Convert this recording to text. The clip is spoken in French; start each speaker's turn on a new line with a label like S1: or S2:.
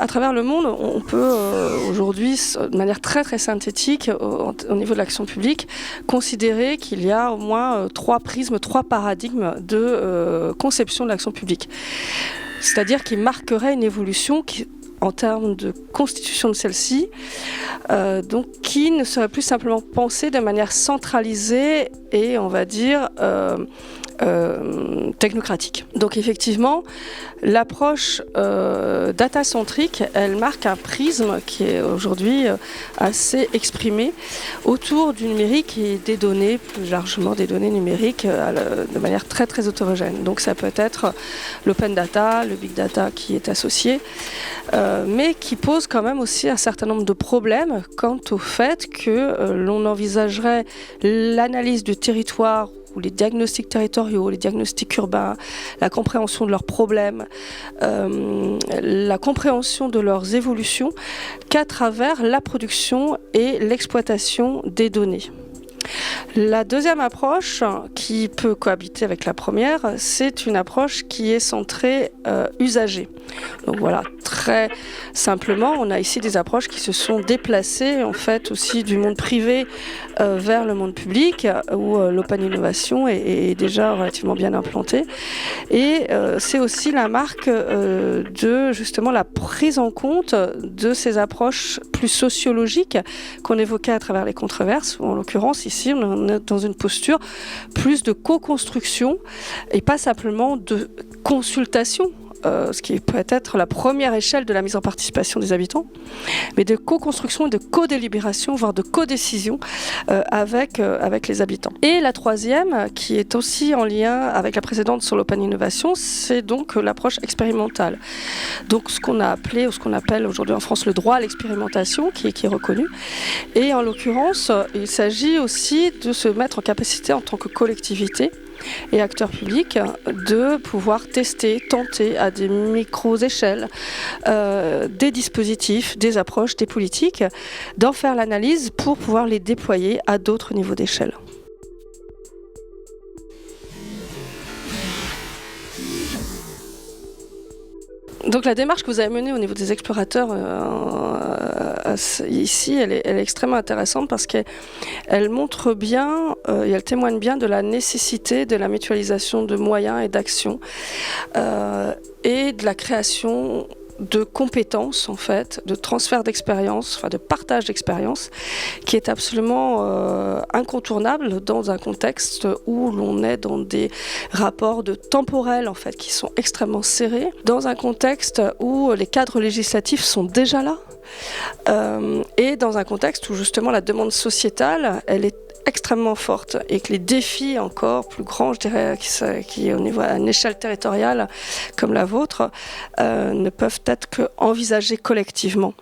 S1: À travers le monde, on peut aujourd'hui, de manière très très synthétique, au niveau de l'action publique, considérer qu'il y a au moins trois prismes, trois paradigmes de conception de l'action publique. C'est-à-dire qui marquerait une évolution en termes de constitution de celle-ci, donc qui ne serait plus simplement pensée de manière centralisée et, on va dire, technocratique. Donc effectivement, l'approche data-centrique, elle marque un prisme qui est aujourd'hui assez exprimé autour du numérique et des données, plus largement des données numériques, de manière très très hétérogène. Donc ça peut être l'open data, le big data qui est associé, mais qui pose quand même aussi un certain nombre de problèmes quant au fait que l'on envisagerait l'analyse du territoire ou les diagnostics territoriaux, les diagnostics urbains, la compréhension de leurs problèmes, la compréhension de leurs évolutions qu'à travers la production et l'exploitation des données. La deuxième approche, qui peut cohabiter avec la première, c'est une approche qui est centrée usager. Donc voilà, très simplement, on a ici des approches qui se sont déplacées en fait aussi du monde privé vers le monde public, où l'open innovation est déjà relativement bien implantée. Et c'est aussi la marque de justement la prise en compte de ces approches plus sociologiques qu'on évoquait à travers les controverses, où en l'occurrence ici on est dans une posture plus de co-construction et pas simplement de consultation, ce qui peut être la première échelle de la mise en participation des habitants, mais de co-construction et de co-délibération, voire de co-décision avec les habitants. Et la troisième, qui est aussi en lien avec la précédente sur l'open innovation, c'est donc l'approche expérimentale. Donc ce qu'on a appelé, ou ce qu'on appelle aujourd'hui en France le droit à l'expérimentation, qui est reconnu. Et en l'occurrence, il s'agit aussi de se mettre en capacité en tant que collectivité et acteurs publics de pouvoir tester, tenter à des micro-échelles des dispositifs, des approches, des politiques, d'en faire l'analyse pour pouvoir les déployer à d'autres niveaux d'échelle. Donc la démarche que vous avez menée au niveau des explorateurs ici, elle est extrêmement intéressante parce qu'elle montre bien et elle témoigne bien de la nécessité de la mutualisation de moyens et d'actions et de la création de compétences, en fait, de transfert d'expérience, enfin de partage d'expérience, qui est absolument incontournable dans un contexte où l'on est dans des rapports de temporels, en fait, qui sont extrêmement serrés, dans un contexte où les cadres législatifs sont déjà là, et dans un contexte où justement la demande sociétale, elle est extrêmement forte et que les défis encore plus grands, je dirais, qui au niveau à une échelle territoriale comme la vôtre, ne peuvent être qu'envisagés collectivement.